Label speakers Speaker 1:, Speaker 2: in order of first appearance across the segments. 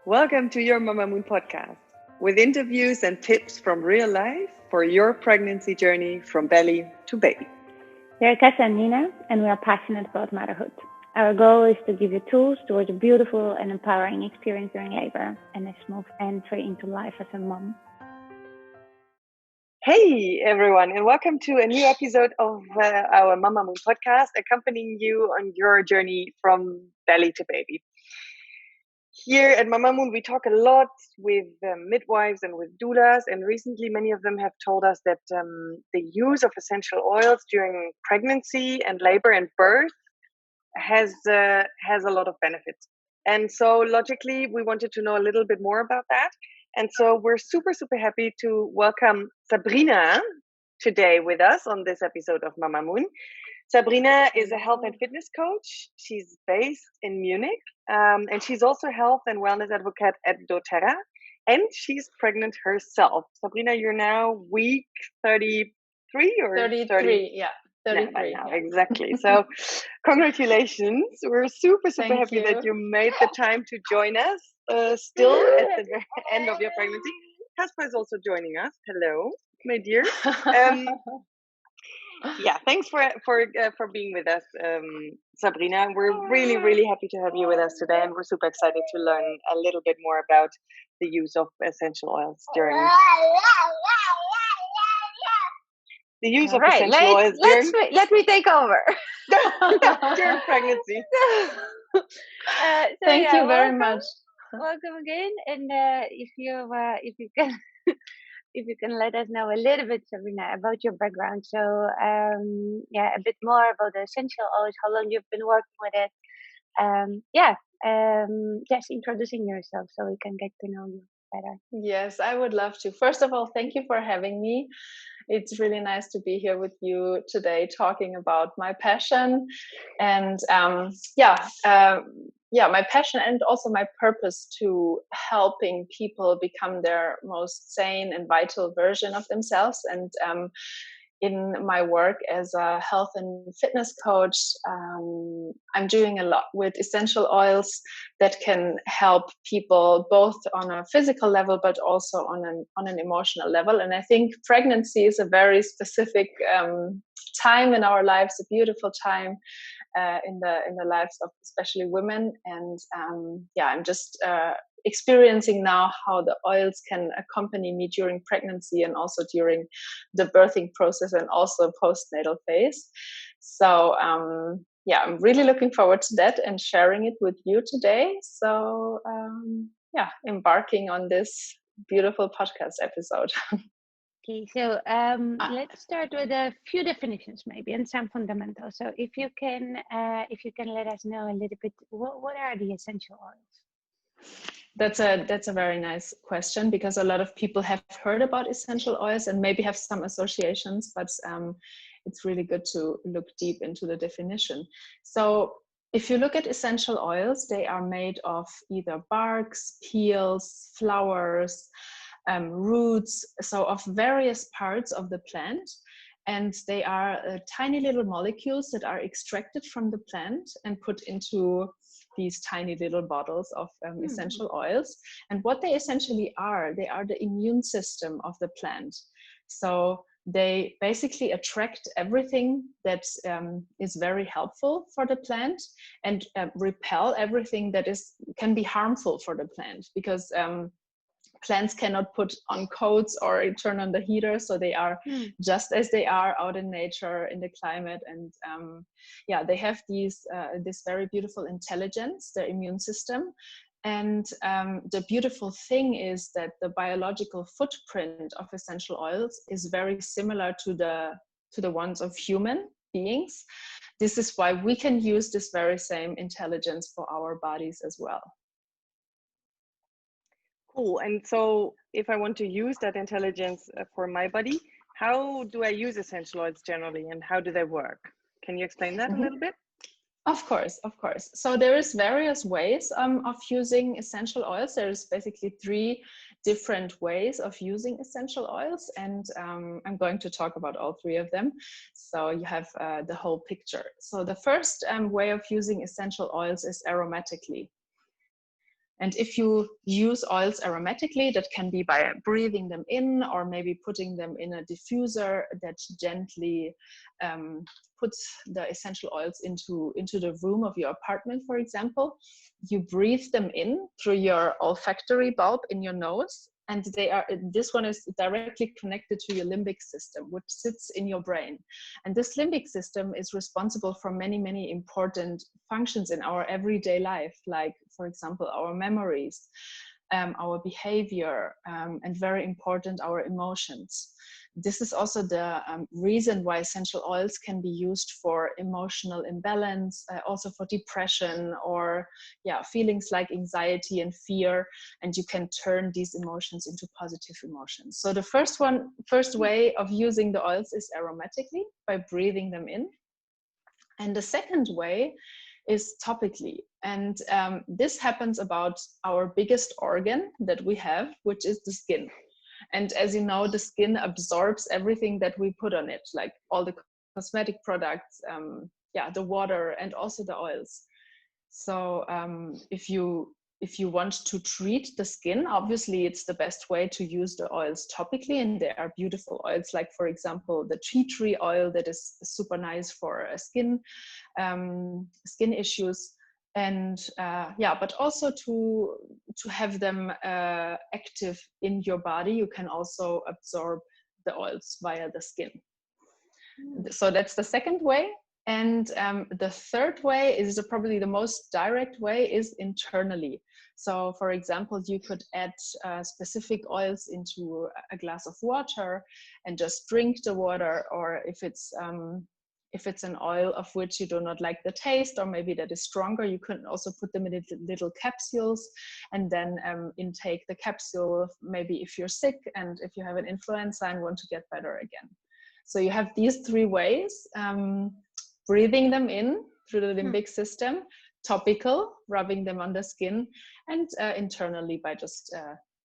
Speaker 1: Welcome to your Mamamoon podcast, with interviews and tips from real life for your pregnancy journey from belly to baby.
Speaker 2: We're Tessa and Nina, and we are passionate about motherhood. Our goal is to give you tools towards a beautiful and empowering experience during labor and a smooth entry into life as a mom.
Speaker 1: Hey everyone, and welcome to a new episode of our Mamamoon podcast, accompanying you on your journey from belly to baby. Here at Mamamoon, we talk a lot with midwives and with doulas, and recently many of them have told us that the use of essential oils during pregnancy and labor and birth has a lot of benefits. And so logically, we wanted to know a little bit more about that. And so we're super happy to welcome Sabrina today with us on this episode of Mamamoon. Sabrina is a health and fitness coach. She's based in Munich, and she's also health and wellness advocate at doTERRA, and she's pregnant herself. Sabrina, you're now week 33 or
Speaker 3: 33?
Speaker 1: 30?
Speaker 3: Yeah, 33.
Speaker 1: Now, exactly. So congratulations. We're super happy that you made the time to join us still at the very end of your pregnancy. Kasper is also joining us. Hello, my dear. Yeah, thanks for being with us, Sabrina. We're really happy to have you with us today, and we're super excited to learn a little bit more about the use of essential oils during the use of essential oils during.
Speaker 2: Let me take over.
Speaker 1: During pregnancy.
Speaker 3: Thank you very much.
Speaker 2: Welcome again, and if you can. If you can let us know a little bit, Sabrina, about your background. So, a bit more about the essential oils, how long you've been working with it. Just introducing yourself so we can get to know you better.
Speaker 3: Yes, I would love to. First of all, thank you for having me. It's really nice to be here with you today talking about my passion and my passion and also my purpose to helping people become their most sane and vital version of themselves. And in my work as a health and fitness coach, I'm doing a lot with essential oils that can help people both on a physical level, but also on an emotional level. And I think pregnancy is a very specific time in our lives, a beautiful time in the lives of especially women. And I'm just experiencing now how the oils can accompany me during pregnancy and also during the birthing process and also postnatal phase. So I'm really looking forward to that and sharing it with you today. So embarking on this beautiful podcast episode.
Speaker 2: Okay, so let's start with a few definitions maybe and some fundamentals. So if you can let us know a little bit, what are the essential oils?
Speaker 3: That's a very nice question, because a lot of people have heard about essential oils and maybe have some associations, but it's really good to look deep into the definition. So if you look at essential oils, they are made of either barks, peels, flowers, roots, so of various parts of the plant. And they are tiny little molecules that are extracted from the plant and put into these tiny little bottles of essential oils. And what they essentially are, they are the immune system of the plant. So they basically attract everything that is very helpful for the plant and repel everything that can be harmful for the plant, because plants cannot put on coats or turn on the heater, so they are just as they are out in nature, in the climate. And they have this very beautiful intelligence, their immune system. And the beautiful thing is that the biological footprint of essential oils is very similar to the ones of human beings. This is why we can use this very same intelligence for our bodies as well.
Speaker 1: Cool. And so if I want to use that intelligence for my body, how do I use essential oils generally, and how do they work? Can you explain that a little bit?
Speaker 3: Of course. So there is various ways of using essential oils. There's basically 3 different ways of using essential oils, and I'm going to talk about all 3 of them, so you have the whole picture. So the first way of using essential oils is aromatically. And if you use oils aromatically, that can be by breathing them in, or maybe putting them in a diffuser that gently puts the essential oils into the room of your apartment, for example. You breathe them in through your olfactory bulb in your nose, and this one is directly connected to your limbic system, which sits in your brain. And this limbic system is responsible for many, many important functions in our everyday life, like, for example, our memories, our behavior, and very important, our emotions. This is also the reason why essential oils can be used for emotional imbalance, also for depression, or feelings like anxiety and fear, and you can turn these emotions into positive emotions. So the first way of using the oils is aromatically, by breathing them in. And the second way is topically. And this happens about our biggest organ that we have, which is the skin. And as you know, the skin absorbs everything that we put on it, like all the cosmetic products, the water, and also the oils. So if you want to treat the skin, obviously it's the best way to use the oils topically, and there are beautiful oils, like, for example, the tea tree oil that is super nice for skin issues. And but also to have them active in your body, you can also absorb the oils via the skin. So that's the second way. And the third way is probably the most direct way, is internally. So, for example, you could add specific oils into a glass of water and just drink the water, or if it's an oil of which you do not like the taste, or maybe that is stronger, you can also put them in little capsules and then intake the capsule, maybe if you're sick and if you have an influenza and want to get better again. So you have these three ways: breathing them in through the limbic system, topical, rubbing them on the skin, and internally by just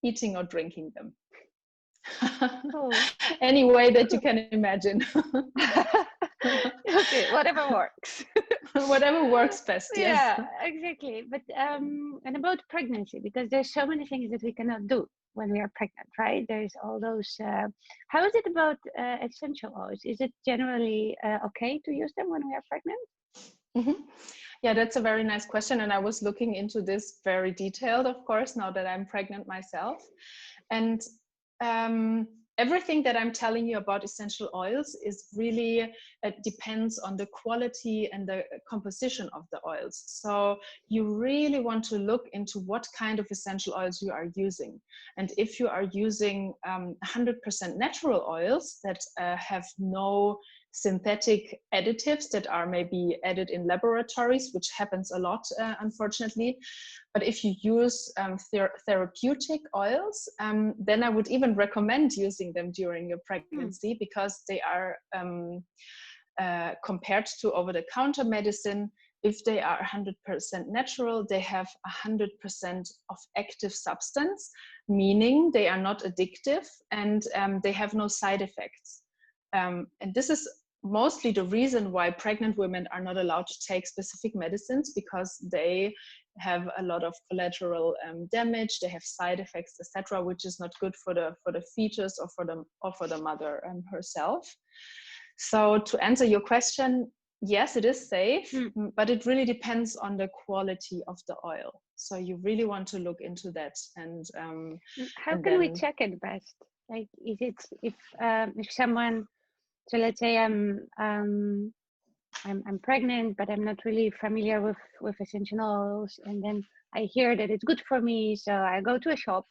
Speaker 3: eating or drinking them. Any way that you can imagine.
Speaker 2: Okay, whatever works.
Speaker 3: Whatever works best, yes.
Speaker 2: Yeah, exactly. But and about pregnancy, because there's so many things that we cannot do when we are pregnant, right? There's all those. How is it about essential oils? Is it generally okay to use them when we are pregnant?
Speaker 3: Mm-hmm. Yeah, that's a very nice question, and I was looking into this very detailed, of course, now that I'm pregnant myself. And everything that I'm telling you about essential oils is really, it depends on the quality and the composition of the oils. So you really want to look into what kind of essential oils you are using. And if you are using 100% natural oils that have no synthetic additives that are maybe added in laboratories, which happens a lot, unfortunately. But if you use therapeutic oils, then I would even recommend using them during your pregnancy, because they are compared to over-the-counter medicine. If they are 100% natural, they have 100% of active substance, meaning they are not addictive, and they have no side effects. And this is mostly the reason why pregnant women are not allowed to take specific medicines, because they have a lot of collateral damage, they have side effects, etc., which is not good for the fetus or for the mother herself. So to answer your question, yes, it is safe, but it really depends on the quality of the oil. So you really want to look into that. And
Speaker 2: how can we check it best? Like, is it if someone, so let's say I'm pregnant, but I'm not really familiar with essential oils, and then I hear that it's good for me, so I go to a shop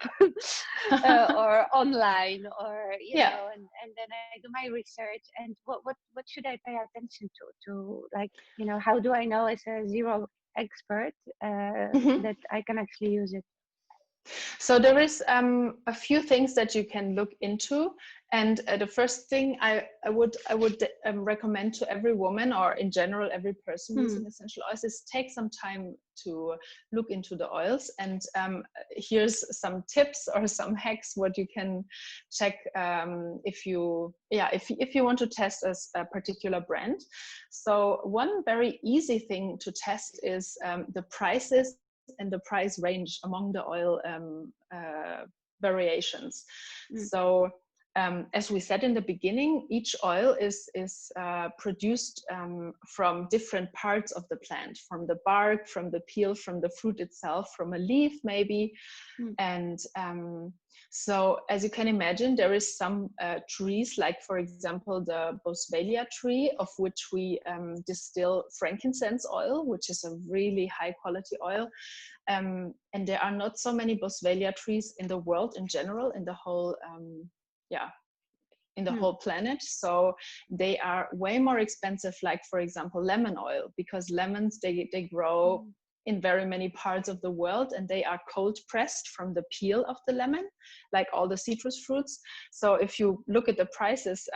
Speaker 2: or online, or you know, and then I do my research. And what should I pay attention to like, you know, how do I know as a zero expert that I can actually use it?
Speaker 3: So there is a few things that you can look into, and the first thing I would recommend to every woman, or in general every person using essential oils, is take some time to look into the oils. And here's some tips or some hacks what you can check if you want to test a particular brand. So one very easy thing to test is the prices and the price range among the oil variations. So as we said in the beginning, each oil is produced from different parts of the plant, from the bark, from the peel, from the fruit itself, from a leaf maybe. And so as you can imagine, there is some trees, like for example, the boswellia tree, of which we distill frankincense oil, which is a really high quality oil. And there are not so many boswellia trees in the world in general, in the whole in the whole planet. So they are way more expensive, like for example, lemon oil, because lemons, they grow in very many parts of the world, and they are cold pressed from the peel of the lemon, like all the citrus fruits. So if you look at the prices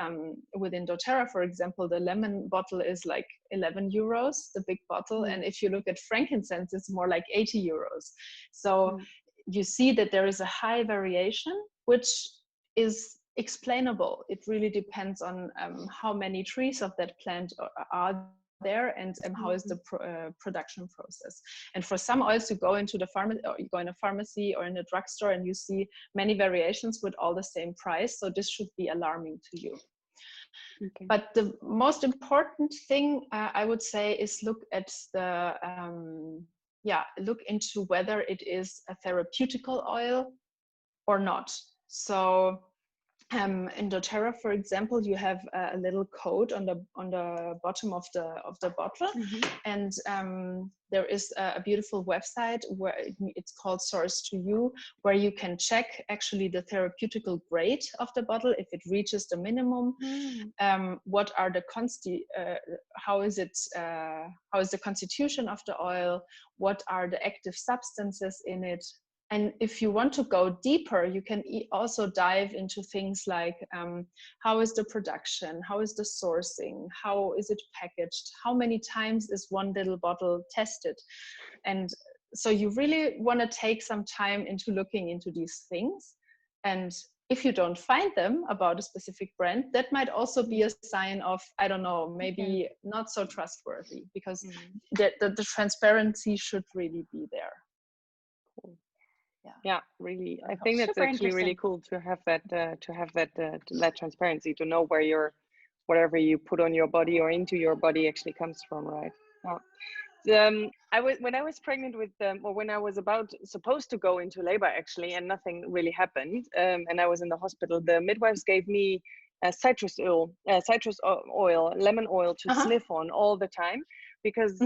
Speaker 3: within doTERRA, for example, the lemon bottle is like 11 euros, the big bottle. And if you look at frankincense, it's more like 80 euros. So you see that there is a high variation, which is explainable. It really depends on how many trees of that plant are there, and how is the production process. And for some oils, you go into the pharmacy, or you go in a pharmacy or in a drugstore, and you see many variations with all the same price. So this should be alarming to you. Okay. But the most important thing I would say is look at the look into whether it is a therapeutical oil or not. So in doTERRA, for example, you have a little code on the bottom of the bottle, and there is a beautiful website where it's called Source to You, where you can check actually the therapeutical grade of the bottle, if it reaches the minimum. What are the how is the constitution of the oil? What are the active substances in it? And if you want to go deeper, you can also dive into things like how is the production, how is the sourcing, how is it packaged, how many times is one little bottle tested. And so you really want to take some time into looking into these things. And if you don't find them about a specific brand, that might also be a sign of, I don't know, maybe not so trustworthy, because the transparency should really be there.
Speaker 1: Yeah, really. I think that's actually really cool to have that transparency, to know where whatever you put on your body or into your body actually comes from, right? When I was pregnant with or when I was supposed to go into labor actually, and nothing really happened, and I was in the hospital, the midwives gave me citrus oil, lemon oil to sniff on all the time, because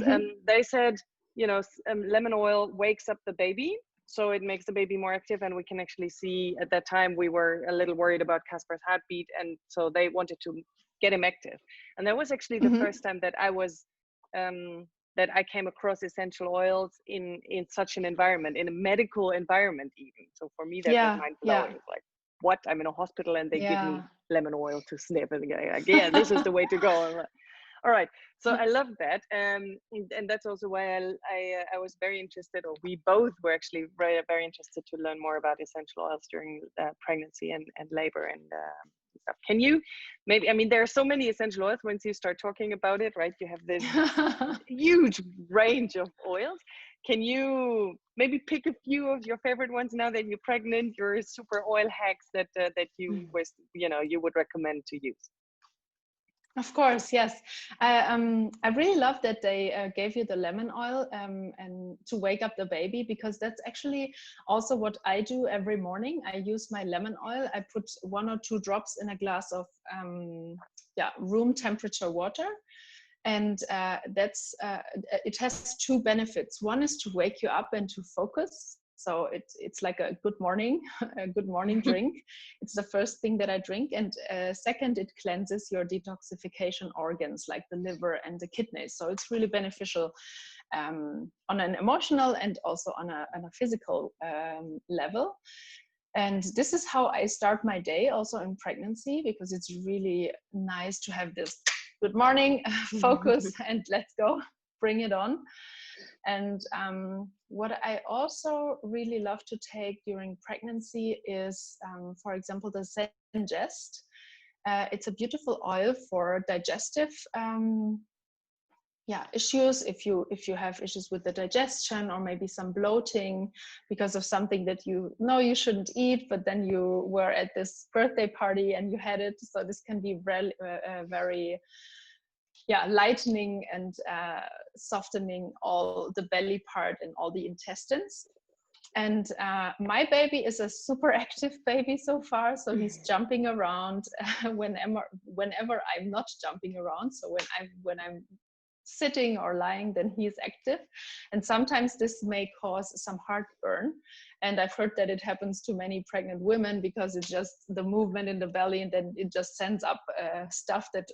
Speaker 1: they said, lemon oil wakes up the baby. So it makes the baby more active, and we can actually see, at that time we were a little worried about Casper's heartbeat, and so they wanted to get him active. And that was actually the first time that I came across essential oils in such an environment, in a medical environment even. So for me, that was mind blowing. It's like, what? I'm in a hospital and they give me lemon oil to sniff, and like, this is the way to go. I'm like, all right, so I love that, and that's also why I was very interested, or we both were actually very, very interested to learn more about essential oils during pregnancy and labor and stuff. Can you maybe, I mean, there are so many essential oils once you start talking about it, right? You have this huge range of oils. Can you maybe pick a few of your favorite ones now that you're pregnant, your super oil hacks that you would recommend to use?
Speaker 3: Of course, yes. I really love that they gave you the lemon oil and to wake up the baby, because that's actually also what I do every morning. I use my lemon oil. I put 1 or 2 drops in a glass of room temperature water. And it has 2 benefits. One is to wake you up and to focus. So it's like a good morning drink. It's the first thing that I drink. And second, it cleanses your detoxification organs like the liver and the kidneys. So it's really beneficial on an emotional and also on a physical level. And this is how I start my day also in pregnancy, because it's really nice to have this good morning, focus, and let's go, bring it on. And what I also really love to take during pregnancy is, for example, the Zengest. It's a beautiful oil for digestive issues, if you have issues with the digestion, or maybe some bloating because of something that you know you shouldn't eat, but then you were at this birthday party and you had it. So this can be very lightening and softening all the belly part and all the intestines. And my baby is a super active baby so far, so he's jumping around whenever I'm not jumping around. So when I'm sitting or lying, then he is active, and sometimes this may cause some heartburn. And I've heard that it happens to many pregnant women because it's just the movement in the belly, and then it just sends up stuff that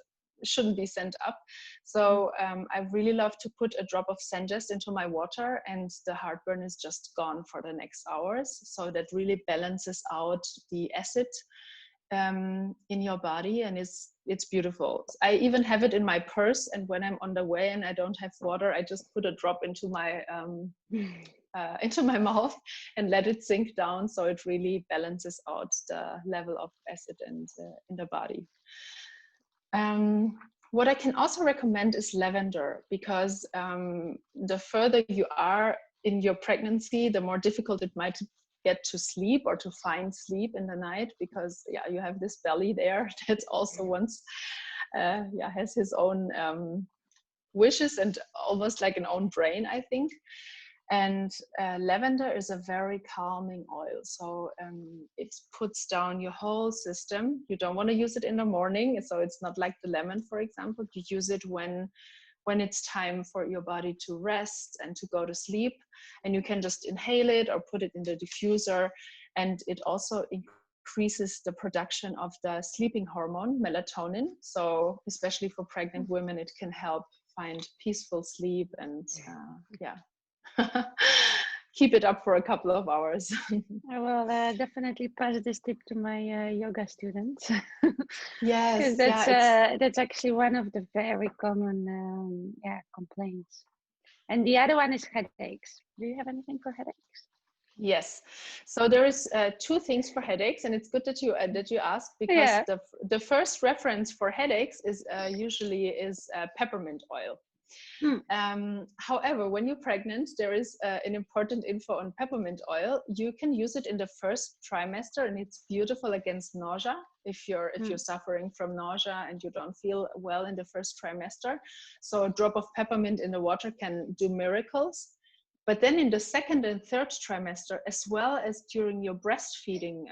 Speaker 3: shouldn't be sent up. So I really love to put a drop of Sengest into my water, and the heartburn is just gone for the next hours. So that really balances out the acid in your body, and it's beautiful. I even have it in my purse, and when I'm on the way and I don't have water, I just put a drop into my mouth and let it sink down, so it really balances out the level of acid in the body. What I can also recommend is lavender, because the further you are in your pregnancy, the more difficult it might get to sleep or to find sleep in the night, because you have this belly there that also wants has his own wishes and almost like an own brain, I think. And lavender is a very calming oil, so it puts down your whole system. You don't want to use it in the morning, so it's not like the lemon, for example. You use it when it's time for your body to rest and to go to sleep, and you can just inhale it or put it in the diffuser. And it also increases the production of the sleeping hormone, melatonin. So especially for pregnant women, it can help find peaceful sleep and keep it up for a couple of hours.
Speaker 2: I will definitely pass this tip to my yoga students.
Speaker 3: Yes,
Speaker 2: that's actually one of the very common complaints. And the other one is headaches. Do you have anything for headaches?
Speaker 3: Yes. So there is two things for headaches, and it's good that you asked, because the first reference for headaches is usually peppermint oil. However, when you're pregnant, there is an important info on peppermint oil. You can use it in the first trimester, and it's beautiful against nausea. If you're suffering from nausea and you don't feel well in the first trimester, so a drop of peppermint in the water can do miracles. But then in the second and third trimester, as well as during your breastfeeding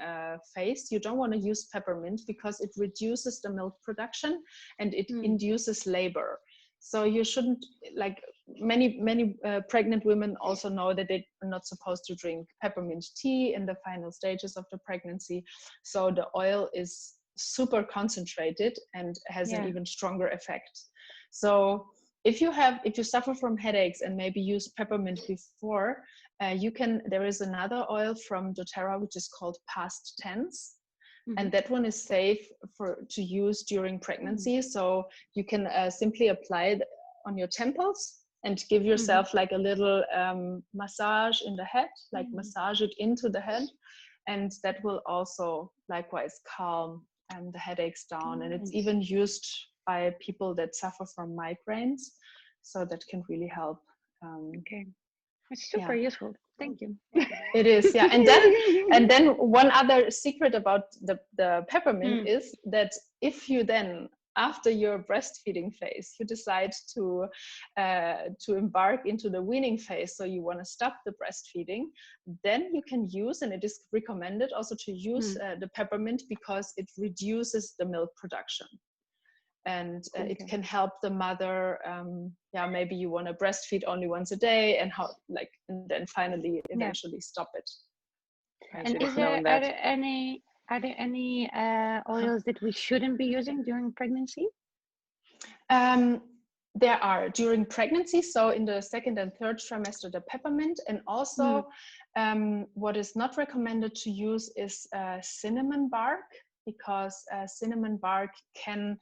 Speaker 3: phase, you don't want to use peppermint because it reduces the milk production and it induces labor. So you shouldn't, like many pregnant women also know that they're not supposed to drink peppermint tea in the final stages of the pregnancy. So the oil is super concentrated and has an even stronger effect. So if you suffer from headaches and maybe use peppermint before, there is another oil from doTERRA which is called Past Tense. And that one is safe to use during pregnancy. So you can simply apply it on your temples and give yourself like a little massage in the head, like massage it into the head. And that will also likewise calm the headaches down. And it's even used by people that suffer from migraines. So that can really help.
Speaker 2: Okay. It's super useful. Thank you.
Speaker 3: It is, yeah. And then one other secret about the peppermint is that if you then, after your breastfeeding phase, you decide to embark into the weaning phase, so you want to stop the breastfeeding, then you can use, and it is recommended also to use the peppermint, because it reduces the milk production. And it can help the mother. Maybe you want to breastfeed only once a day, and then finally eventually stop it.
Speaker 2: And are there any oils that we shouldn't be using during pregnancy?
Speaker 3: There are during pregnancy. So in the second and third trimester, the peppermint, and also what is not recommended to use is cinnamon bark, because cinnamon bark can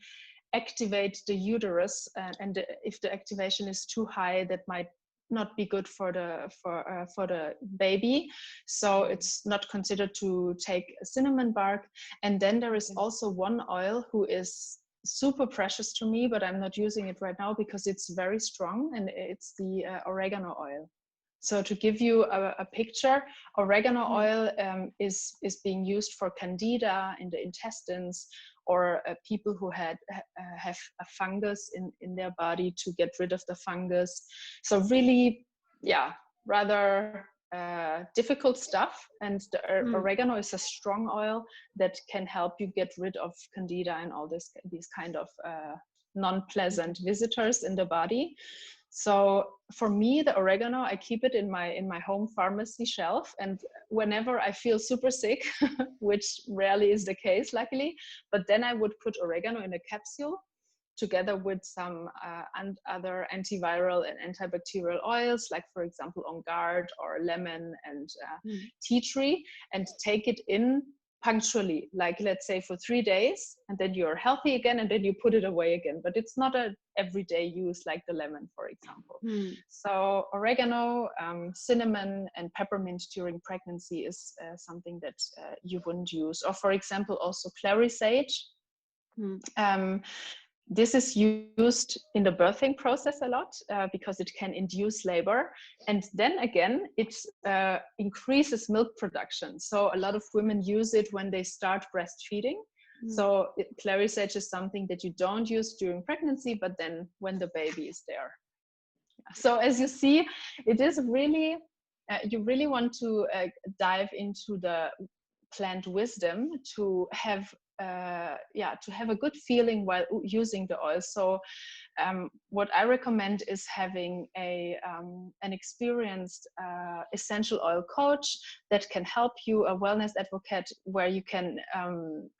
Speaker 3: activate the uterus, and if the activation is too high, that might not be good for the baby. So it's not considered to take cinnamon bark. And then there is also one oil who is super precious to me, but I'm not using it right now because it's very strong, and it's the oregano oil. So to give you a picture, oregano oil is being used for candida in the intestines, or people who have a fungus in their body, to get rid of the fungus. So really, yeah, rather difficult stuff. And the oregano is a strong oil that can help you get rid of candida and all these kind of non-pleasant visitors in the body. So for me, the oregano, I keep it in my home pharmacy shelf, and whenever I feel super sick, which rarely is the case, luckily, but then I would put oregano in a capsule together with some other antiviral and antibacterial oils, like for example On Guard or lemon and tea tree, and take it in punctually, like let's say for 3 days, and then you're healthy again, and then you put it away again. But it's not a everyday use like the lemon, for example. So oregano, cinnamon, and peppermint during pregnancy is something that you wouldn't use. Or for example, also clary sage. This is used in the birthing process a lot because it can induce labor. And then again, it increases milk production. So a lot of women use it when they start breastfeeding. So clary sage is something that you don't use during pregnancy, but then when the baby is there. So as you see, it is really, you really want to dive into the plant wisdom to have a good feeling while using the oil. So what I recommend is having an experienced essential oil coach that can help you, a wellness advocate, where you can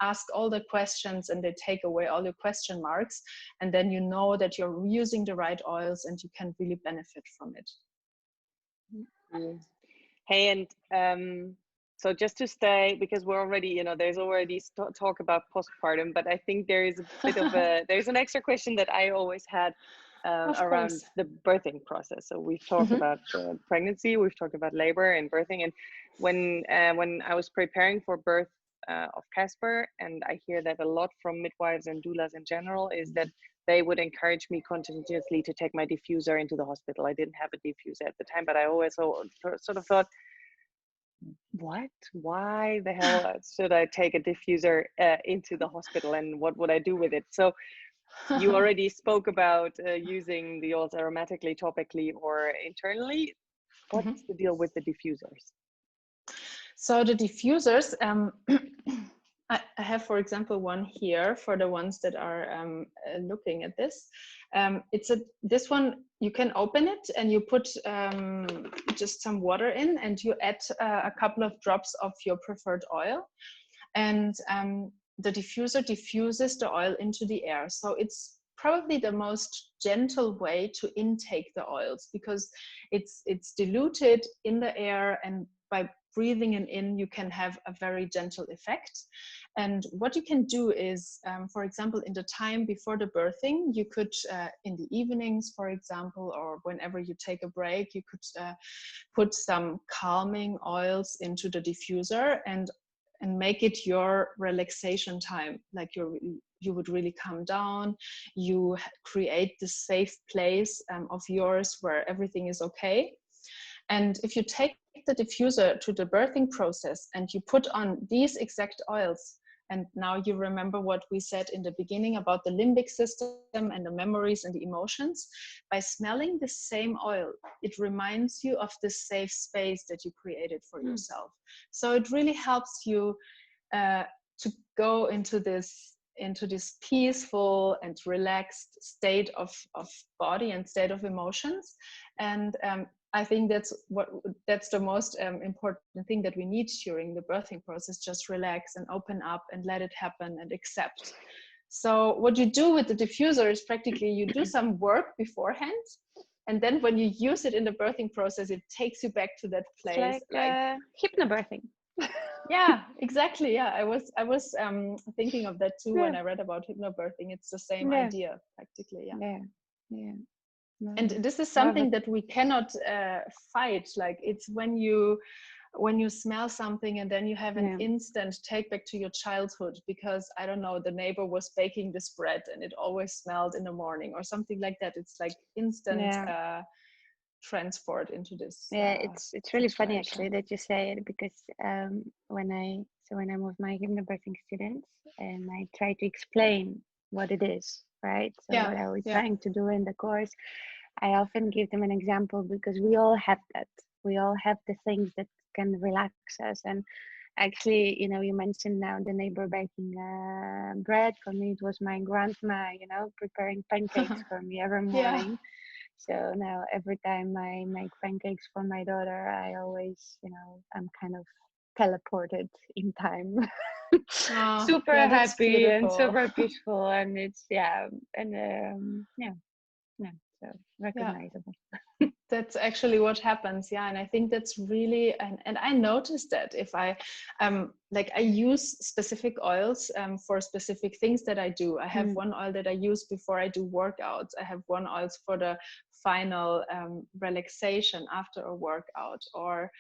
Speaker 3: ask all the questions and they take away all your question marks, and then you know that you're using the right oils and you can really benefit from it.
Speaker 1: Hey, and so just to stay, because we're already, there's already talk about postpartum, but I think there is a bit of there's an extra question that I always had around the birthing process. So we've talked about pregnancy, we've talked about labor and birthing. And when I was preparing for birth of Casper, and I hear that a lot from midwives and doulas in general, is that they would encourage me continuously to take my diffuser into the hospital. I didn't have a diffuser at the time, but I always sort of thought, what? Why the hell should I take a diffuser into the hospital, and what would I do with it? So you already spoke about using the oils aromatically, topically, or internally. What's the deal with the diffusers?
Speaker 3: So the diffusers, I have, for example, one here for the ones that are looking at this. This one, you can open it and you put just some water in, and you add a couple of drops of your preferred oil, and the diffuser diffuses the oil into the air. So it's probably the most gentle way to intake the oils, because it's diluted in the air, and by breathing it in, you can have a very gentle effect. And what you can do is, for example, in the time before the birthing, you could, in the evenings, for example, or whenever you take a break, you could put some calming oils into the diffuser and make it your relaxation time. Like you would really calm down. You create this safe place of yours where everything is okay. And if you take the diffuser to the birthing process and you put on these exact oils, and now you remember what we said in the beginning about the limbic system and the memories and the emotions, by smelling the same oil, it reminds you of the safe space that you created for yourself. So it really helps you to go into this peaceful and relaxed state of body and state of emotions. And I think that's the most important thing that we need during the birthing process. Just relax and open up and let it happen and accept. So what you do with the diffuser is practically you do some work beforehand, and then when you use it in the birthing process, it takes you back to that place.
Speaker 2: It's like hypnobirthing.
Speaker 3: Yeah, exactly. Yeah, I was thinking of that too when I read about hypnobirthing. It's the same idea practically.
Speaker 2: Yeah.
Speaker 3: And this is something that we cannot fight. Like, it's when you when you smell something and then you have an instant take back to your childhood because, I don't know, the neighbor was baking this bread and it always smelled in the morning or something like that. It's like instant transport into this.
Speaker 2: It's really funny actually that you say it, because when I'm with my hypnobirthing students and I try to explain what it is, right? So what are we trying to do in the course? I often give them an example, because we all have that. We all have the things that can relax us. And actually, you mentioned now the neighbor baking bread. For me, it was my grandma, preparing pancakes for me every morning. So now every time I make pancakes for my daughter, I always, I'm kind of teleported in time. Super happy and super peaceful, and it's so recognizable.
Speaker 3: That's actually what happens. And I think that's really, and I noticed that if I I use specific oils for specific things that I do. I have one oil that I use before I do workouts. I have one oil for the final relaxation after a workout, or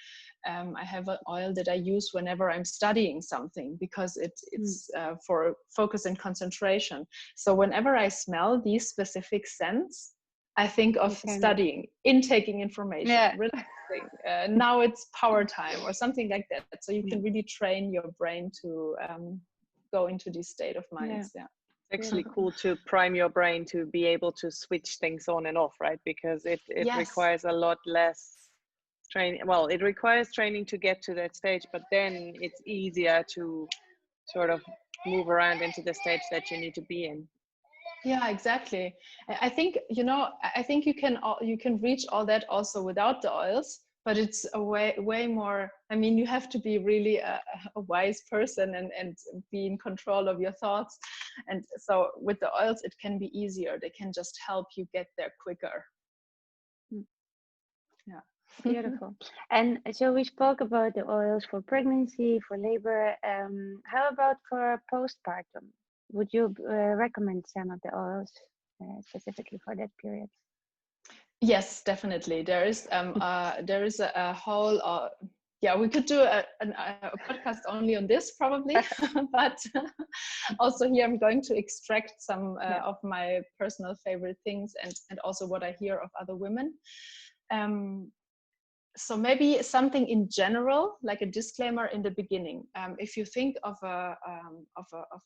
Speaker 3: I have an oil that I use whenever I'm studying something, because it's for focus and concentration. So whenever I smell these specific scents, I think of studying, intaking information, relaxing. Now it's power time or something like that. So you can really train your brain to go into this state of mind. It's
Speaker 1: actually cool to prime your brain to be able to switch things on and off, right? Because it requires a lot less training. Well, it requires training to get to that stage, but then it's easier to sort of move around into the stage that you need to be in.
Speaker 3: Yeah, exactly. I think, I think you can reach all that also without the oils, but it's a way more, I mean, you have to be really a wise person and be in control of your thoughts. And so with the oils, it can be easier. They can just help you get there quicker.
Speaker 2: Yeah. Beautiful. And so we spoke about the oils for pregnancy, for labor. How about for postpartum? Would you recommend some of the oils specifically for that period?
Speaker 3: Yes, definitely. There is a whole we could do a podcast only on this probably, but also here I'm going to extract some of my personal favorite things and also what I hear of other women. So maybe something in general, like a disclaimer in the beginning. If you think of a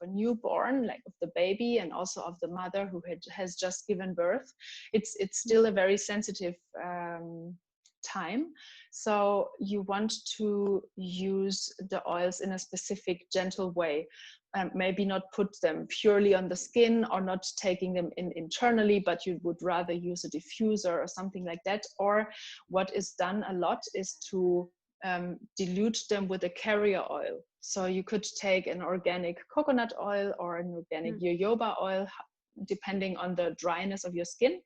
Speaker 3: newborn, like of the baby and also of the mother who has just given birth, it's still a very sensitive time. So you want to use the oils in a specific gentle way. Maybe not put them purely on the skin or not taking them in internally, but you would rather use a diffuser or something like that. Or what is done a lot is to dilute them with a carrier oil. So you could take an organic coconut oil or an organic jojoba oil, depending on the dryness of your skin.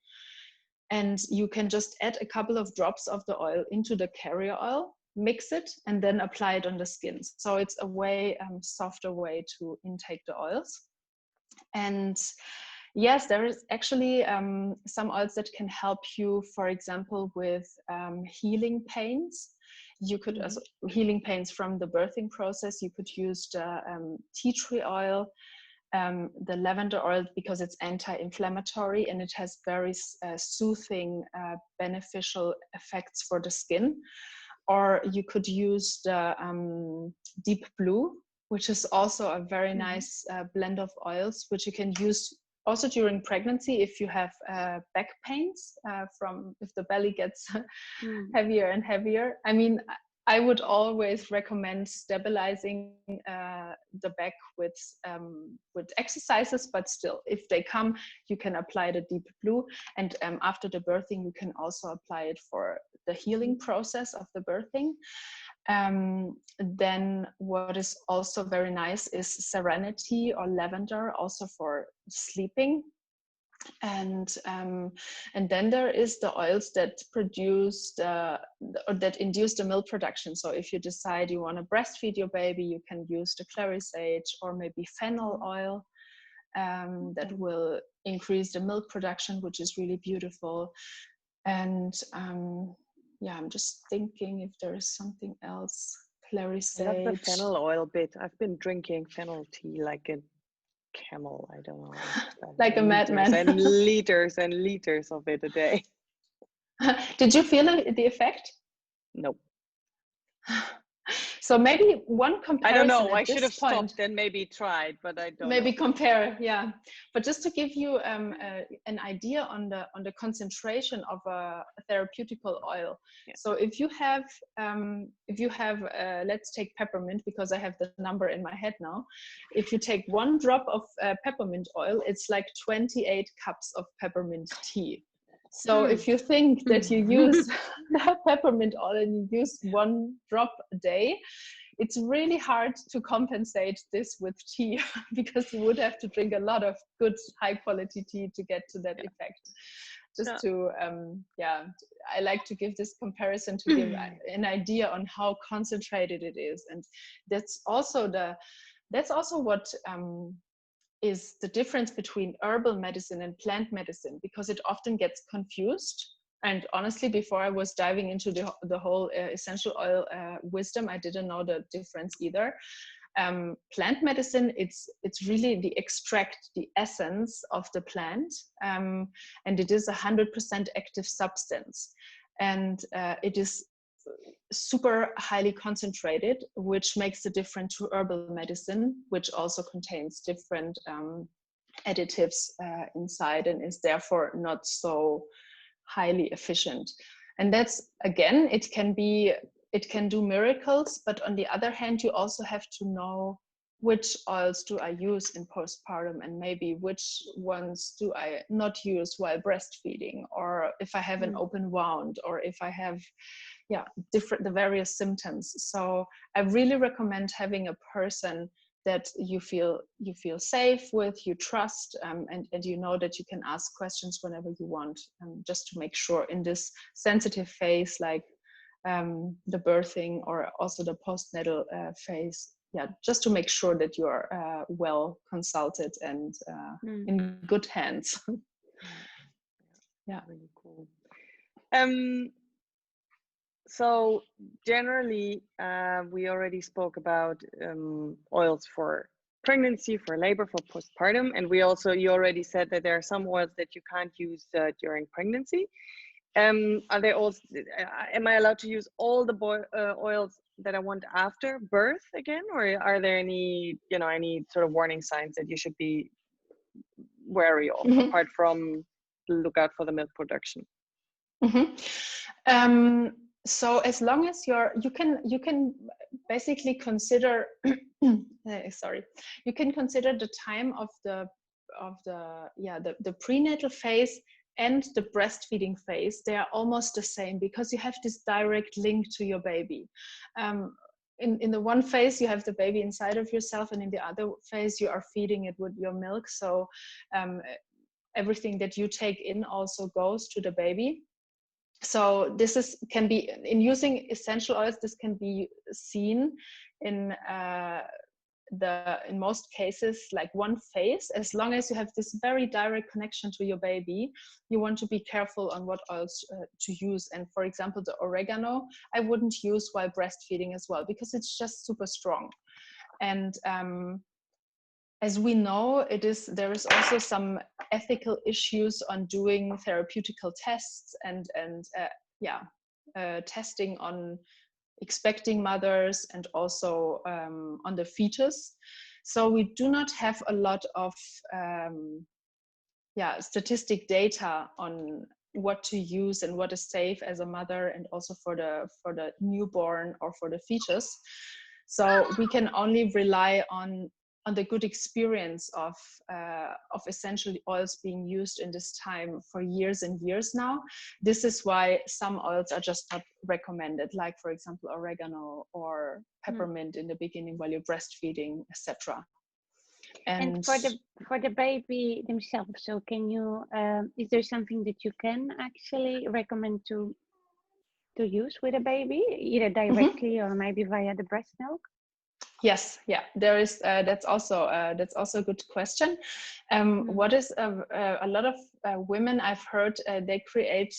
Speaker 3: And you can just add a couple of drops of the oil into the carrier oil, mix it, and then apply it on the skin. So it's a way, softer way to intake the oils. And yes, there is actually some oils that can help you, for example, with healing pains. You could, healing pains from the birthing process, you could use the tea tree oil, the lavender oil, because it's anti-inflammatory and it has very soothing, beneficial effects for the skin. Or you could use the deep blue, which is also a very nice blend of oils, which you can use also during pregnancy if you have back pains from if the belly gets heavier and heavier. I mean, I would always recommend stabilizing the back with exercises, but still, if they come, you can apply the deep blue. And after the birthing, you can also apply it for the healing process of the birthing. Then what is also very nice is serenity or lavender, also for sleeping. And then there is the oils that produce or that induce the milk production. So if you decide you want to breastfeed your baby, you can use the clary sage or maybe fennel oil that will increase the milk production, which is really beautiful. And yeah, I'm just thinking if there is something else. Clary
Speaker 1: I love the
Speaker 3: sage.
Speaker 1: fennel oil bit. I've been drinking fennel tea like a camel. I don't know.
Speaker 3: Like a madman.
Speaker 1: And liters and liters of it a day.
Speaker 3: Did you feel the effect?
Speaker 1: Nope.
Speaker 3: So maybe one comparison.
Speaker 1: I don't know. I
Speaker 3: at
Speaker 1: should
Speaker 3: this
Speaker 1: have
Speaker 3: point,
Speaker 1: stopped and maybe tried, but I don't
Speaker 3: maybe
Speaker 1: know.
Speaker 3: compare, yeah. But just to give you an idea on the concentration of a therapeutical oil.
Speaker 1: Yeah.
Speaker 3: So if you have let's take peppermint, because I have the number in my head now. If you take 1 drop of peppermint oil, it's like 28 cups of peppermint tea. So if you think that you use peppermint oil and you use 1 drop a day, it's really hard to compensate this with tea because you would have to drink a lot of good high quality tea to get to that effect. Just to I like to give this comparison to give an idea on how concentrated it is. And that's also what is the difference between herbal medicine and plant medicine, because it often gets confused. And honestly, before I was diving into the whole essential oil wisdom, I didn't know the difference either. Plant medicine, it's really the extract, the essence of the plant, and it is 100% active substance, and it is super highly concentrated, which makes it different to herbal medicine, which also contains different additives inside and is therefore not so highly efficient. And that's, again, it can do miracles, but on the other hand, you also have to know which oils do I use in postpartum, and maybe which ones do I not use while breastfeeding, or if I have an open wound, or if I have the various symptoms. So I really recommend having a person that you feel safe with, you trust, and you know that you can ask questions whenever you want, just to make sure in this sensitive phase, like the birthing or also the postnatal phase, just to make sure that you are well consulted and in good hands.
Speaker 1: Really cool. So generally, we already spoke about oils for pregnancy, for labor, for postpartum, and you already said that there are some oils that you can't use during pregnancy. Are there also? Am I allowed to use all the oils that I want after birth again, or are there any sort of warning signs that you should be wary of, apart from look out for the milk production?
Speaker 3: So as long as you can basically consider you can consider the time of the prenatal phase and the breastfeeding phase. They are almost the same, because you have this direct link to your baby. In the one phase, you have the baby inside of yourself, and in the other phase, you are feeding it with your milk. So everything that you take in also goes to the baby. So this can be, in using essential oils, this can be seen in most cases like one phase. As long as you have this very direct connection to your baby, you want to be careful on what oils to use. And for example, the oregano, I wouldn't use while breastfeeding as well, because it's just super strong. And as we know, there is also some ethical issues on doing therapeutical tests and testing on expecting mothers and also on the fetus. So we do not have a lot of statistic data on what to use and what is safe as a mother, and also for the newborn or for the fetus. So we can only rely on the good experience of essential oils being used in this time for years and years now. This is why some oils are just not recommended, like for example oregano or peppermint in the beginning while you're breastfeeding, etc.
Speaker 2: And for the baby themselves, so can you is there something that you can actually recommend to use with a baby, either directly or maybe via the breast milk?
Speaker 3: Yes, yeah, there is. That's also a good question. What is a lot of women I've heard, they create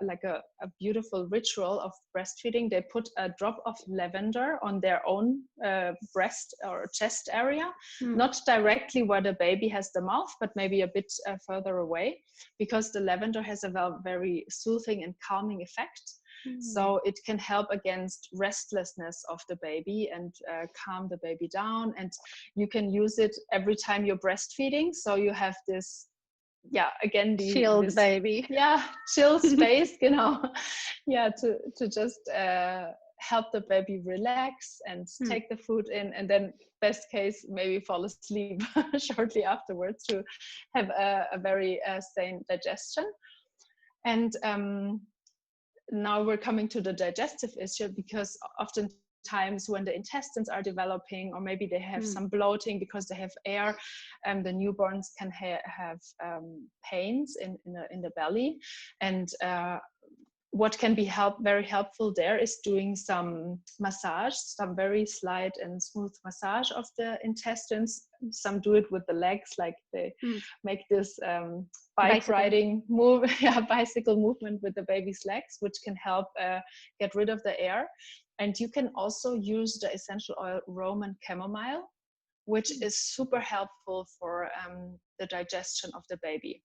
Speaker 3: like a beautiful ritual of breastfeeding. They put a drop of lavender on their own breast or chest area, not directly where the baby has the mouth, but maybe a bit further away, because the lavender has a very soothing and calming effect. So it can help against restlessness of the baby and calm the baby down. And you can use it every time you're breastfeeding. So you have this, again,
Speaker 2: chilled baby.
Speaker 3: Chill space, to just help the baby relax and take the food in, and then best case maybe fall asleep shortly afterwards to have a very sane digestion. And now we're coming to the digestive issue, because oftentimes when the intestines are developing, or maybe they have some bloating because they have air, the newborns can have pains in the belly. And what can be very helpful there is doing some massage, some very slight and smooth massage of the intestines. Some do it with the legs, like they make this riding bicycle movement with the baby's legs, which can help get rid of the air. And you can also use the essential oil Roman chamomile, which is super helpful for the digestion of the baby.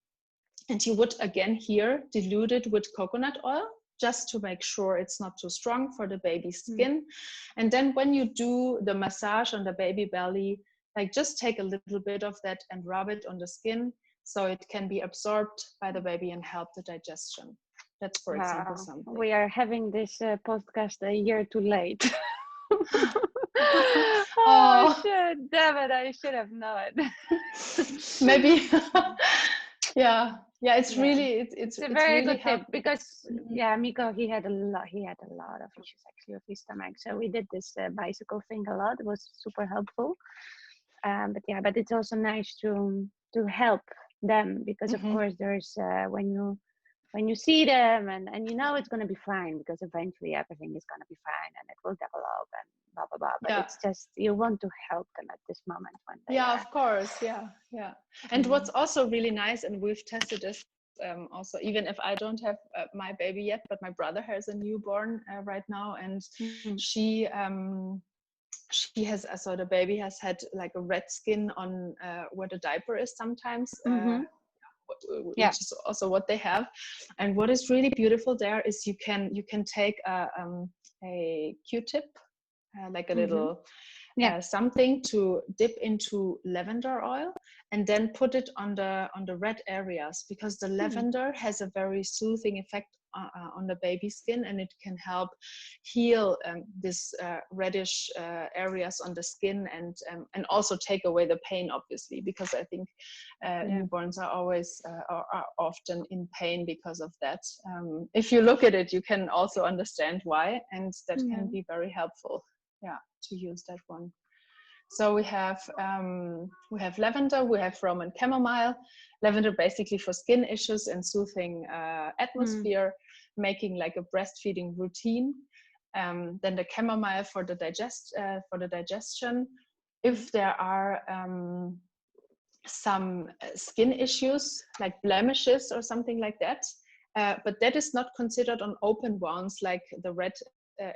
Speaker 3: And you would again here dilute it with coconut oil, just to make sure it's not too strong for the baby's skin. And then when you do the massage on the baby belly, like just take a little bit of that and rub it on the skin, so it can be absorbed by the baby and help the digestion. That's, for example, something.
Speaker 2: We are having this podcast a year too late. Damn it, I should have known.
Speaker 3: Maybe. It's really it's
Speaker 2: a very
Speaker 3: really
Speaker 2: good tip, because Miko, he had a lot of issues actually with his stomach, so we did this bicycle thing a lot. It was super helpful, but it's also nice to help them, because of course there's when you see them and it's going to be fine, because eventually everything is going to be fine and it will develop and blah blah blah, but it's just you want to help them at this moment when they
Speaker 3: of course. And what's also really nice, and we've tested this also, even if I don't have my baby yet, but my brother has a newborn right now, and she has, so the baby has had like a red skin on where the diaper is sometimes, which is also what they have. And what is really beautiful there is you can take a Q-tip, like a little something to dip into lavender oil, and then put it on the red areas, because the lavender has a very soothing effect on the baby's skin, and it can help heal this reddish areas on the skin, and also take away the pain, obviously, because I think newborns are always are often in pain because of that. If you look at it, you can also understand why, and that can be very helpful to use that one. So we have lavender, we have Roman chamomile. Lavender basically for skin issues and soothing atmosphere, making like a breastfeeding routine. Then the chamomile for the digestion. If there are some skin issues like blemishes or something like that, but that is not considered on open wounds like the red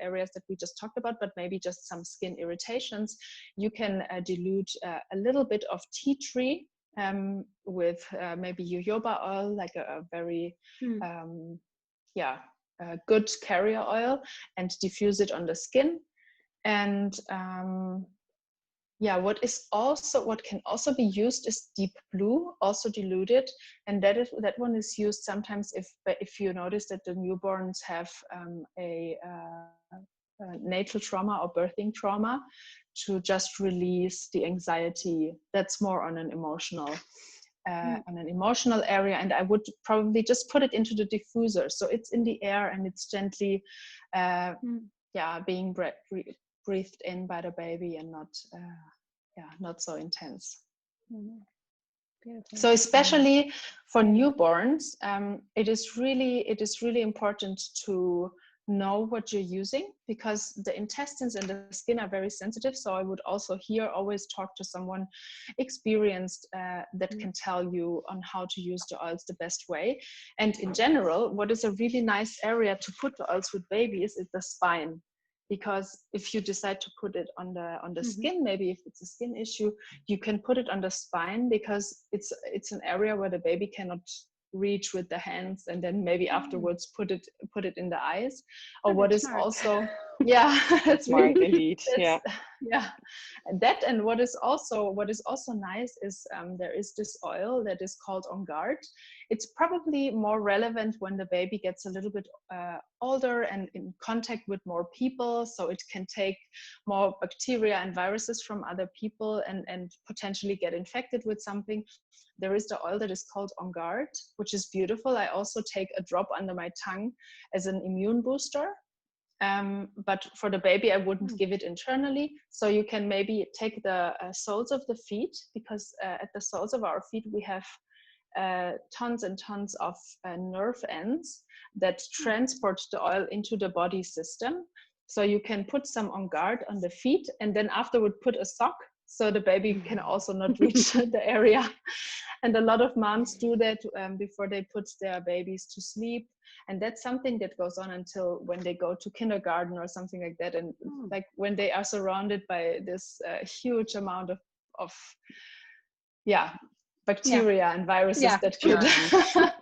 Speaker 3: areas that we just talked about, but maybe just some skin irritations, you can dilute a little bit of tea tree with maybe jojoba oil, like a very good carrier oil, and diffuse it on the skin. And what can also be used is deep blue, also diluted, and that one is used sometimes if you notice that the newborns have a natal trauma or birthing trauma, to just release the anxiety. That's more on an emotional area, and I would probably just put it into the diffuser, so it's in the air and it's gently being breathed in by the baby, and not so intense. So especially for newborns, it is really important to know what you're using, because the intestines and the skin are very sensitive. So I would also here always talk to someone experienced that can tell you on how to use the oils the best way. And in general, what is a really nice area to put the oils with babies is the spine. Because if you decide to put it on the skin, maybe if it's a skin issue, you can put it on the spine, because it's an area where the baby cannot reach with the hands, and then maybe afterwards put it in the eyes. Or what is
Speaker 2: smart.
Speaker 3: also that's
Speaker 1: Smart
Speaker 3: really,
Speaker 1: indeed. Yeah.
Speaker 3: That. And what is also nice is there is this oil that is called On Guard. It's probably more relevant when the baby gets a little bit older and in contact with more people, so it can take more bacteria and viruses from other people and potentially get infected with something. There is the oil that is called On Guard, which is beautiful. I also take a drop under my tongue as an immune booster. But for the baby, I wouldn't give it internally. So you can maybe take the soles of the feet, because at the soles of our feet, we have tons and tons of nerve ends that transport the oil into the body system. So you can put some On Guard on the feet, and then afterward put a sock, so the baby can also not reach the area. And a lot of moms do that before they put their babies to sleep. And that's something that goes on until when they go to kindergarten or something like that. And like when they are surrounded by this huge amount of bacteria and viruses that could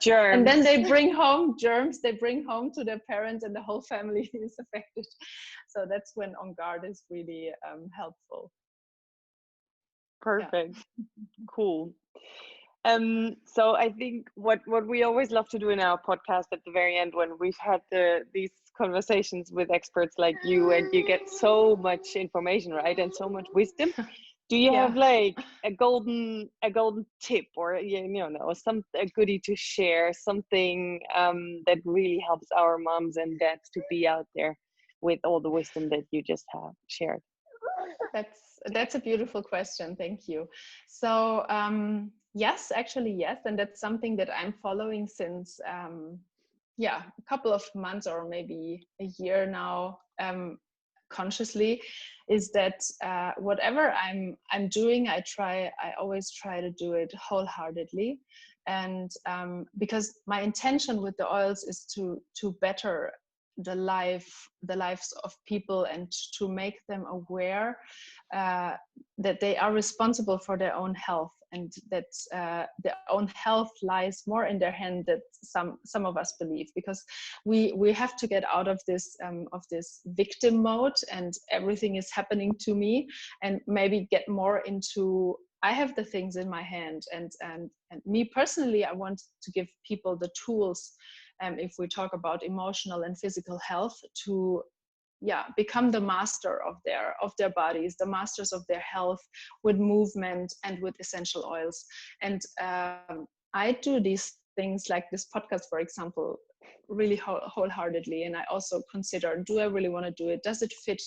Speaker 1: germs.
Speaker 3: And then they bring home germs, they bring home to their parents, and the whole family is affected. So that's when On Guard is really helpful.
Speaker 1: Perfect. Cool. So I think what we always love to do in our podcast at the very end, when we've had these conversations with experts like you, and you get so much information, right, and so much wisdom. Do you have like a golden tip, or a goodie to share, something that really helps our moms and dads to be out there with all the wisdom that you just have shared?
Speaker 3: That's a beautiful question. Thank you. So yes, and that's something that I'm following since a couple of months or maybe a year now, consciously, is that whatever I'm doing, I always try to do it wholeheartedly. And because my intention with the oils is to better the lives of people, and to make them aware that they are responsible for their own health, and that their own health lies more in their hand than some of us believe, because we have to get out of this victim mode and everything is happening to me, and maybe get more into I have the things in my hand, and me personally, I want to give people the tools, if we talk about emotional and physical health, to become the master of their bodies, the masters of their health, with movement and with essential oils. And I do these things like this podcast, for example, really wholeheartedly. And I also consider, do I really want to do it? Does it fit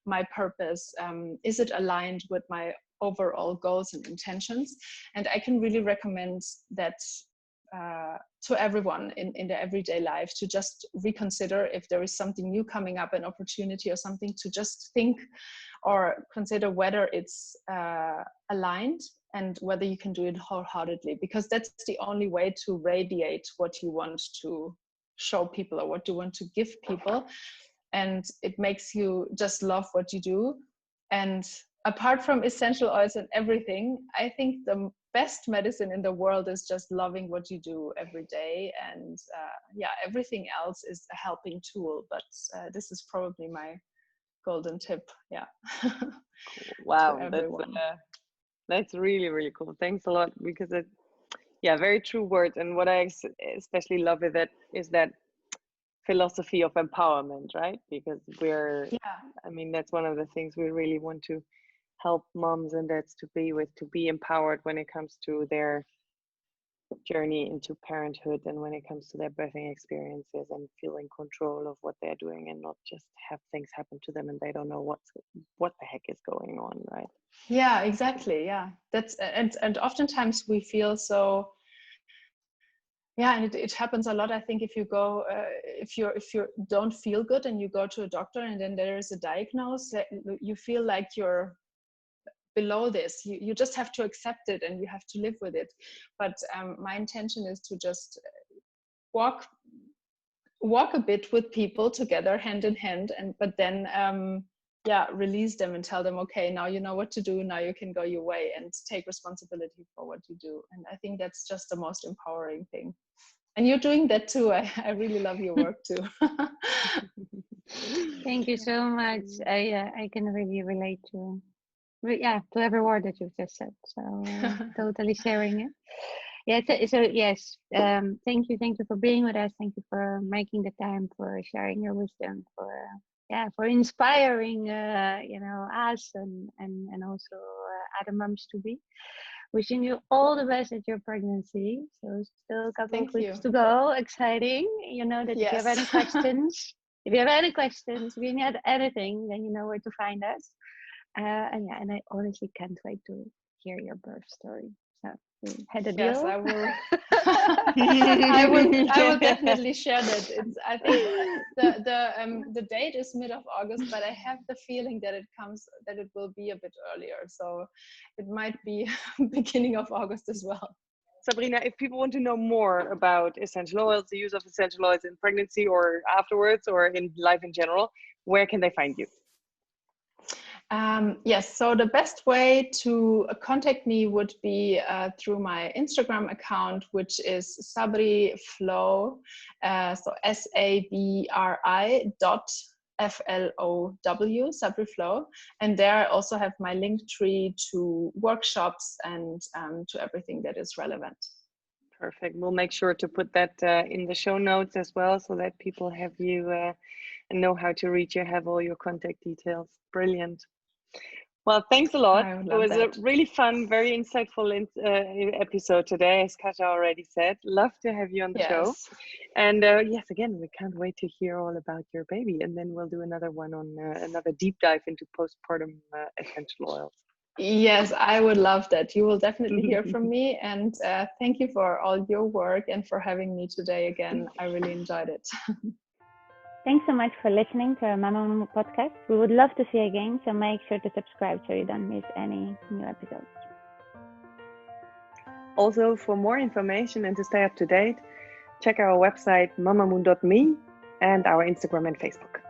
Speaker 3: my purpose? Is it aligned with my overall goals and intentions? And I can really recommend that to everyone in their everyday life, to just reconsider if there is something new coming up, an opportunity or something, to just think or consider whether it's aligned and whether you can do it wholeheartedly, because that's the only way to radiate what you want to show people or what you want to give people, and it makes you just love what you do. And apart from essential oils and everything, I think the best medicine in the world is just loving what you do every day. And everything else is a helping tool. But this is probably my golden tip.
Speaker 1: Wow, that's really, really cool. Thanks a lot, because it's very true words. And what I especially love is that philosophy of empowerment, right? Because that's one of the things we really want to help moms and dads to be empowered when it comes to their journey into parenthood, and when it comes to their birthing experiences, and feel in control of what they're doing, and not just have things happen to them and they don't know what the heck is going on, right?
Speaker 3: Yeah, exactly. Yeah, that's and oftentimes we feel so Yeah, and it happens a lot. I think if you go, if you don't feel good and you go to a doctor and then there is a diagnosis, you feel like you're below this. You just have to accept it and you have to live with it. But my intention is to just walk a bit with people together, hand in hand, but then release them and tell them, okay, now you know what to do, now you can go your way and take responsibility for what you do. And I think that's just the most empowering thing. And you're doing that too. I really love your work too.
Speaker 2: Thank you so much. I can really relate to every word that you've just said. So totally sharing it. Yeah. So yes. Thank you for being with us. Thank you for making the time, for sharing your wisdom, for inspiring us and also other moms to be. Wishing you all the best at your pregnancy. So still a couple of weeks to go. Exciting. You know that if you have any questions, if you need anything, then you know where to find us. And I honestly can't wait to hear your birth story. So we had a deal.
Speaker 3: Yes, I will. I will definitely share that. I think the date is mid of August, but I have the feeling that it will be a bit earlier. So it might be beginning of August as well.
Speaker 1: Sabrina, if people want to know more about essential oils, the use of essential oils in pregnancy or afterwards or in life in general, where can they find you?
Speaker 3: Yes, so the best way to contact me would be through my Instagram account, which is sabriflow, so SABRI.FLOW, sabriflow. And there I also have my link tree to workshops and to everything that is relevant.
Speaker 1: Perfect. We'll make sure to put that in the show notes as well, so that people have you and know how to reach you, have all your contact details. Brilliant. Well, thanks a lot. It was a really fun, very insightful episode today, as Katja already said. Love to have you on the show. And yes, again, we can't wait to hear all about your baby. And then we'll do another one on another deep dive into postpartum essential oils.
Speaker 3: Yes, I would love that. You will definitely hear from me. And thank you for all your work and for having me today again. I really enjoyed it.
Speaker 2: Thanks so much for listening to our Mamamoon podcast. We would love to see you again, so make sure to subscribe so you don't miss any new episodes.
Speaker 1: Also, for more information and to stay up to date, check our website Mamamoon.min and our Instagram and Facebook.